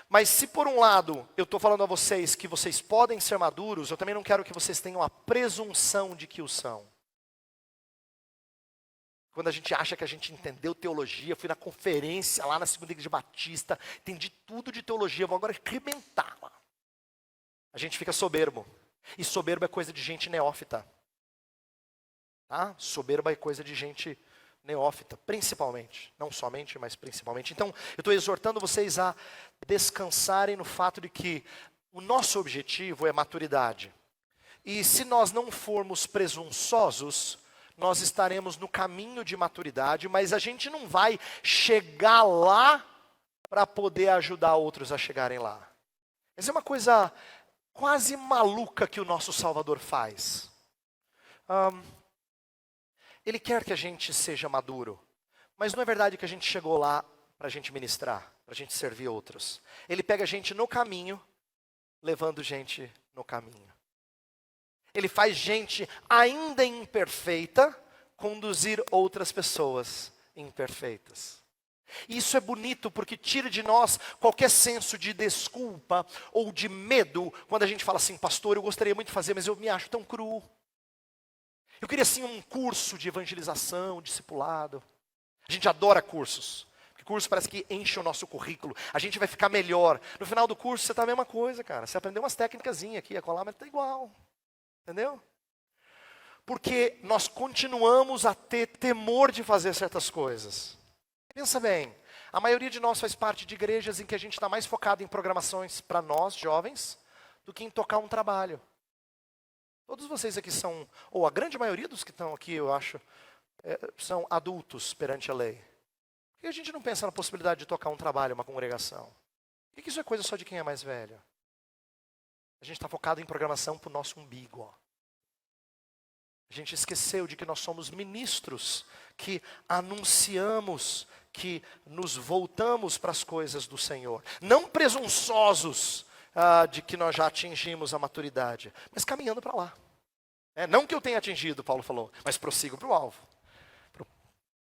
S1: Mas se por um lado, eu estou falando a vocês que vocês podem ser maduros, eu também não quero que vocês tenham a presunção de que o são. Quando a gente acha que a gente entendeu teologia, fui na conferência lá na Segunda Igreja Batista, entendi tudo de teologia, vou agora arrebentar lá. A gente fica soberbo. E soberba é coisa de gente neófita. Tá? Soberba é coisa de gente neófita, principalmente. Não somente, mas principalmente. Então, eu estou exortando vocês a descansarem no fato de que o nosso objetivo é maturidade. E se nós não formos presunçosos, nós estaremos no caminho de maturidade, mas a gente não vai chegar lá para poder ajudar outros a chegarem lá. Essa é uma coisa quase maluca que o nosso Salvador faz. Ele quer que a gente seja maduro, mas não é verdade que a gente chegou lá para a gente ministrar, para a gente servir outros. Ele pega a gente no caminho, levando gente no caminho. Ele faz gente ainda imperfeita conduzir outras pessoas imperfeitas. E isso é bonito porque tira de nós qualquer senso de desculpa ou de medo quando a gente fala assim, pastor, eu gostaria muito de fazer, mas eu me acho tão cru. Eu queria sim um curso de evangelização, discipulado. A gente adora cursos. Porque curso parece que enche o nosso currículo. A gente vai ficar melhor. No final do curso você está a mesma coisa, cara. Você aprendeu umas técnicazinhas aqui, a colar, mas está igual. Entendeu? Porque nós continuamos a ter temor de fazer certas coisas. Pensa bem, a maioria de nós faz parte de igrejas em que a gente está mais focado em programações para nós, jovens, do que em tocar um trabalho. Todos vocês aqui são, ou a grande maioria dos que estão aqui, eu acho, são adultos perante a lei. Por que a gente não pensa na possibilidade de tocar um trabalho, uma congregação? Por que isso é coisa só de quem é mais velho? A gente está focado em programação para o nosso umbigo. Ó. A gente esqueceu de que nós somos ministros, que anunciamos, que nos voltamos para as coisas do Senhor. Não presunçosos de que nós já atingimos a maturidade, mas caminhando para lá. Não que eu tenha atingido, Paulo falou, mas prossigo para o alvo. Para o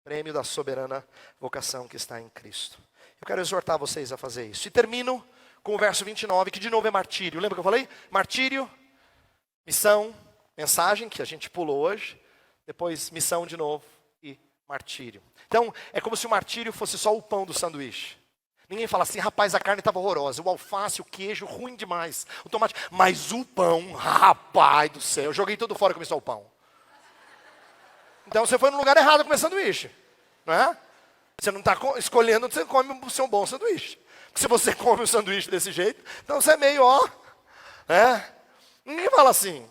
S1: prêmio da soberana vocação que está em Cristo. Eu quero exortar vocês a fazer isso. E termino com o verso 29, que de novo é martírio. Lembra que eu falei? Martírio, missão, mensagem, que a gente pulou hoje. Depois missão de novo e martírio. Então, é como se o martírio fosse só o pão do sanduíche. Ninguém fala assim, rapaz, a carne estava horrorosa. O alface, o queijo, ruim demais. O tomate, mas o pão, rapaz do céu. Eu joguei tudo fora e comi só o pão. Então, você foi no lugar errado comer sanduíche. Não é? Você não está escolhendo onde você come o seu bom sanduíche. Se você come o sanduíche desse jeito, então você é meio, Ninguém fala assim.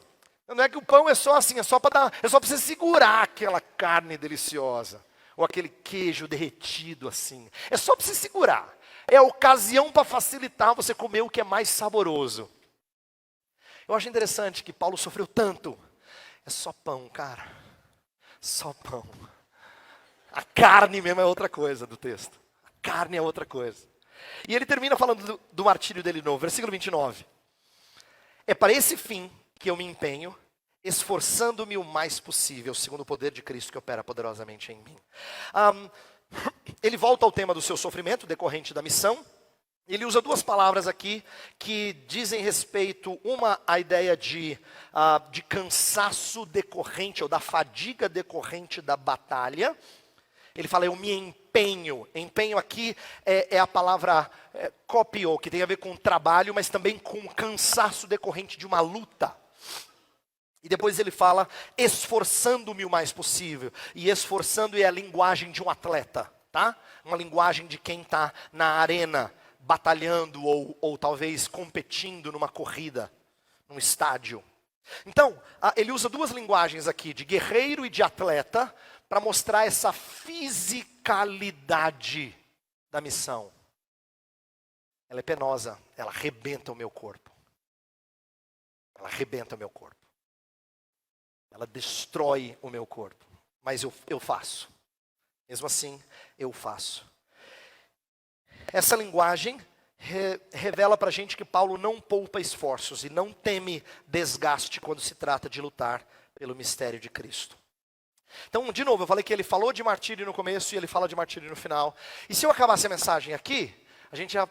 S1: Não é que o pão é só assim, é só para você segurar aquela carne deliciosa. Ou aquele queijo derretido assim. É só para você segurar. É a ocasião para facilitar você comer o que é mais saboroso. Eu acho interessante que Paulo sofreu tanto. É só pão, cara. Só pão. A carne mesmo é outra coisa do texto. A carne é outra coisa. E ele termina falando do martírio dele de novo, versículo 29. É para esse fim que eu me empenho, esforçando-me o mais possível, segundo o poder de Cristo que opera poderosamente em mim. Ele volta ao tema do seu sofrimento, decorrente da missão. Ele usa duas palavras aqui que dizem respeito, uma, a ideia de cansaço decorrente, ou da fadiga decorrente da batalha. Ele fala, eu me empenho. Empenho aqui é a palavra kopio, que tem a ver com trabalho, mas também com cansaço decorrente de uma luta. E depois ele fala, esforçando-me o mais possível. E esforçando é a linguagem de um atleta, tá? Uma linguagem de quem está na arena, batalhando ou talvez competindo numa corrida, num estádio. Então, ele usa duas linguagens aqui, de guerreiro e de atleta, para mostrar essa fisicalidade da missão. Ela é penosa, ela arrebenta o meu corpo. Ela arrebenta o meu corpo. Ela destrói o meu corpo. Mas eu faço. Mesmo assim, eu faço. Essa linguagem revela para a gente que Paulo não poupa esforços e não teme desgaste quando se trata de lutar pelo mistério de Cristo. Então, de novo, eu falei que ele falou de martírio no começo e ele fala de martírio no final. E se eu acabasse a mensagem aqui, a gente eu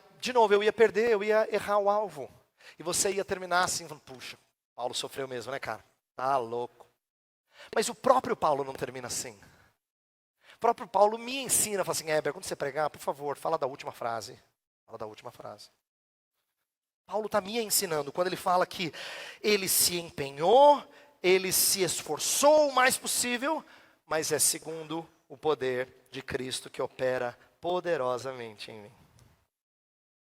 S1: ia perder, eu ia errar o alvo. E você ia terminar assim, falando, puxa, Paulo sofreu mesmo, né, cara? Tá louco. Mas o próprio Paulo não termina assim. O próprio Paulo me ensina, fala assim, Heber, quando você pregar, por favor, fala da última frase. Fala da última frase. Paulo está me ensinando, quando ele fala que ele se empenhou, ele se esforçou o mais possível, mas é segundo o poder de Cristo que opera poderosamente em mim.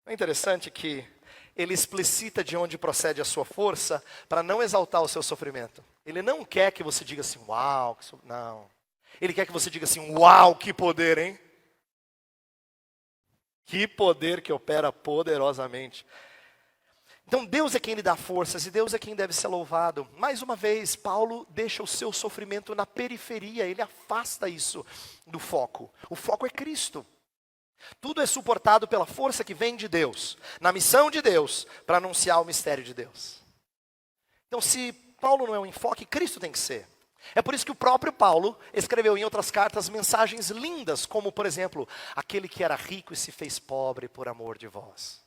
S1: É interessante que ele explicita de onde procede a sua força para não exaltar o seu sofrimento. Ele não quer que você diga assim, uau, não. Ele quer que você diga assim, uau, que poder, hein? Que poder que opera poderosamente. Então Deus é quem lhe dá forças e Deus é quem deve ser louvado. Mais uma vez, Paulo deixa o seu sofrimento na periferia, ele afasta isso do foco. O foco é Cristo. Tudo é suportado pela força que vem de Deus, na missão de Deus, para anunciar o mistério de Deus. Então, se Paulo não é um enfoque, Cristo tem que ser. É por isso que o próprio Paulo escreveu em outras cartas mensagens lindas, como, por exemplo, aquele que era rico e se fez pobre por amor de vós.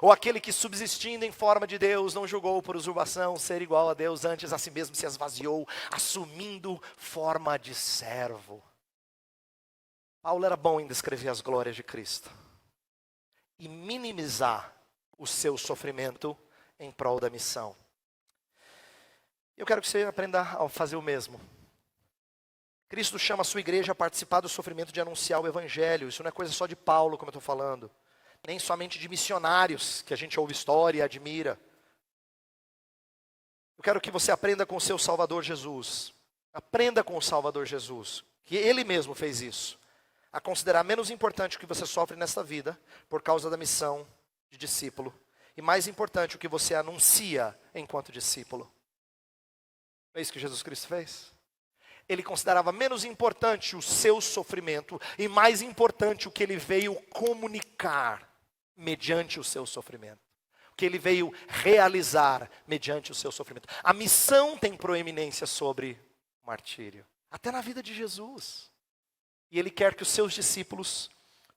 S1: Ou aquele que, subsistindo em forma de Deus, não julgou por usurpação ser igual a Deus, antes a si mesmo se esvaziou, assumindo forma de servo. Paulo era bom em descrever as glórias de Cristo e minimizar o seu sofrimento em prol da missão. Eu quero que você aprenda a fazer o mesmo. Cristo chama a sua igreja a participar do sofrimento de anunciar o evangelho. Isso não é coisa só de Paulo, como eu estou falando. Nem somente de missionários, que a gente ouve história e admira. Eu quero que você aprenda com o seu Salvador Jesus. Aprenda com o Salvador Jesus, que Ele mesmo fez isso. A considerar menos importante o que você sofre nesta vida, por causa da missão de discípulo. E mais importante o que você anuncia enquanto discípulo. É isso que Jesus Cristo fez? Ele considerava menos importante o seu sofrimento e mais importante o que ele veio comunicar mediante o seu sofrimento. O que ele veio realizar mediante o seu sofrimento. A missão tem proeminência sobre o martírio. Até na vida de Jesus. E ele quer que os seus discípulos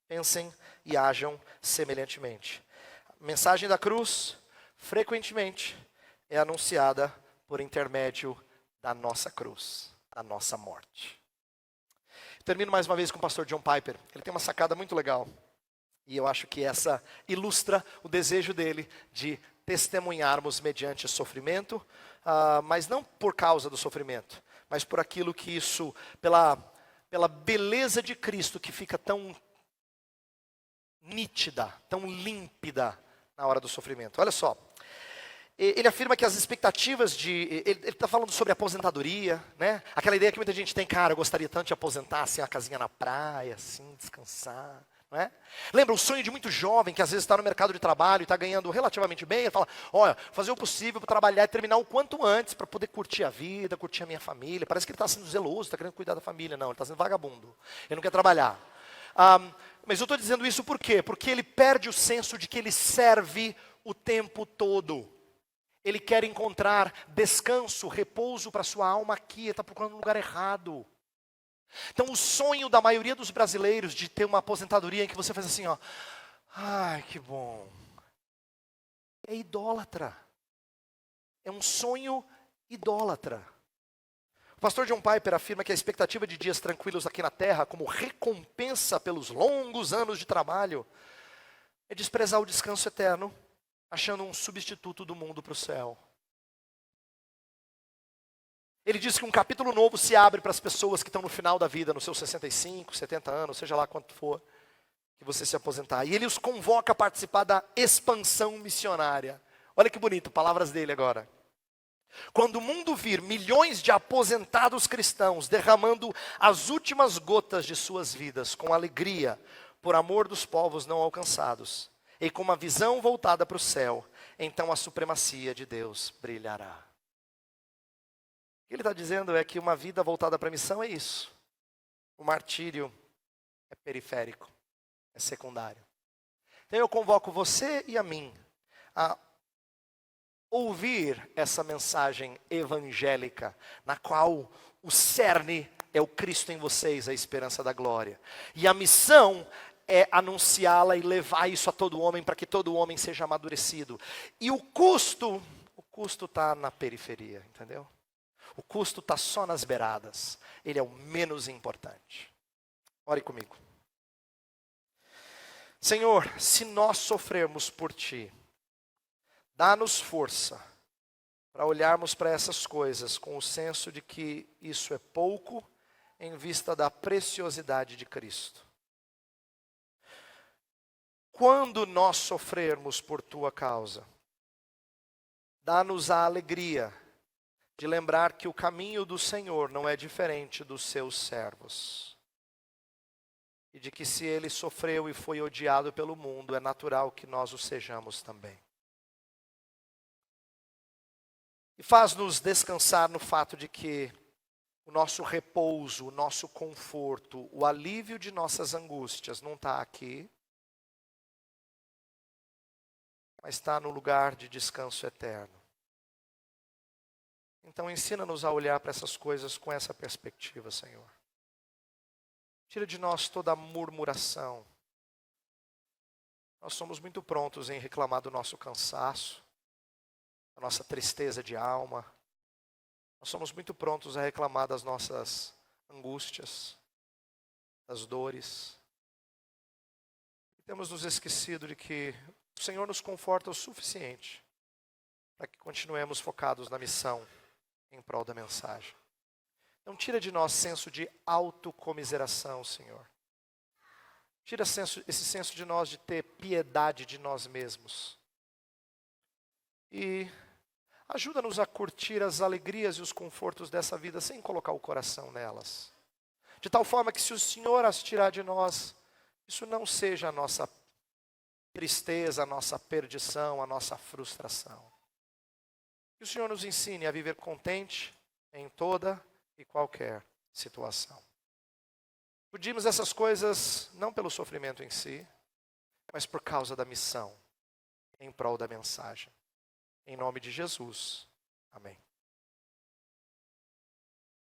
S1: pensem e ajam semelhantemente. A mensagem da cruz, frequentemente, é anunciada por intermédio da nossa cruz, da nossa morte. Termino mais uma vez com o pastor John Piper. Ele tem uma sacada muito legal. E eu acho que essa ilustra o desejo dele de testemunharmos mediante sofrimento, mas não por causa do sofrimento, mas por aquilo que isso, pela beleza de Cristo que fica tão nítida, tão límpida na hora do sofrimento. Olha só. Ele afirma que as expectativas ele está falando sobre aposentadoria, né? Aquela ideia que muita gente tem, cara, eu gostaria tanto de aposentar, assim, uma casinha na praia, assim, descansar, não é? Lembra o sonho de muito jovem que às vezes está no mercado de trabalho e está ganhando relativamente bem, ele fala, olha, fazer o possível para trabalhar e terminar o quanto antes para poder curtir a vida, curtir a minha família. Parece que ele está sendo zeloso, está querendo cuidar da família. Não, ele está sendo vagabundo, ele não quer trabalhar. Mas eu estou dizendo isso por quê? Porque ele perde o senso de que ele serve o tempo todo. Ele quer encontrar descanso, repouso para sua alma aqui, ele está procurando um lugar errado. Então o sonho da maioria dos brasileiros de ter uma aposentadoria em que você faz assim, ó, ai que bom, é idólatra. É um sonho idólatra. O pastor John Piper afirma que a expectativa de dias tranquilos aqui na terra, como recompensa pelos longos anos de trabalho, é desprezar o descanso eterno, achando um substituto do mundo para o céu. Ele diz que um capítulo novo se abre para as pessoas que estão no final da vida, nos seus 65, 70 anos, seja lá quanto for, que você se aposentar. E ele os convoca a participar da expansão missionária. Olha que bonito, palavras dele agora. Quando o mundo vir milhões de aposentados cristãos derramando as últimas gotas de suas vidas com alegria, por amor dos povos não alcançados, e com uma visão voltada para o céu, então a supremacia de Deus brilhará. O que ele está dizendo é que uma vida voltada para a missão é isso. O martírio é periférico, é secundário. Então eu convoco você e a mim a ouvir essa mensagem evangélica, na qual o cerne é o Cristo em vocês, a esperança da glória. E a missão é anunciá-la e levar isso a todo homem, para que todo homem seja amadurecido. E o custo está na periferia, entendeu? O custo está só nas beiradas. Ele é o menos importante. Ore comigo. Senhor, se nós sofrermos por Ti, dá-nos força para olharmos para essas coisas com o senso de que isso é pouco em vista da preciosidade de Cristo. Quando nós sofrermos por tua causa, dá-nos a alegria de lembrar que o caminho do Senhor não é diferente dos seus servos. E de que se ele sofreu e foi odiado pelo mundo, é natural que nós o sejamos também. E faz-nos descansar no fato de que o nosso repouso, o nosso conforto, o alívio de nossas angústias não está aqui, mas está no lugar de descanso eterno. Então ensina-nos a olhar para essas coisas com essa perspectiva, Senhor. Tira de nós toda a murmuração. Nós somos muito prontos em reclamar do nosso cansaço, da nossa tristeza de alma. Nós somos muito prontos a reclamar das nossas angústias, das dores. E temos nos esquecido de que o Senhor nos conforta o suficiente para que continuemos focados na missão em prol da mensagem. Então tira de nós senso de autocomiseração, Senhor. Tira esse senso de nós de ter piedade de nós mesmos. E ajuda-nos a curtir as alegrias e os confortos dessa vida sem colocar o coração nelas. De tal forma que se o Senhor as tirar de nós, isso não seja a nossa tristeza, a nossa perdição, a nossa frustração. Que o Senhor nos ensine a viver contente em toda e qualquer situação. Pedimos essas coisas não pelo sofrimento em si, mas por causa da missão, em prol da mensagem. Em nome de Jesus. Amém.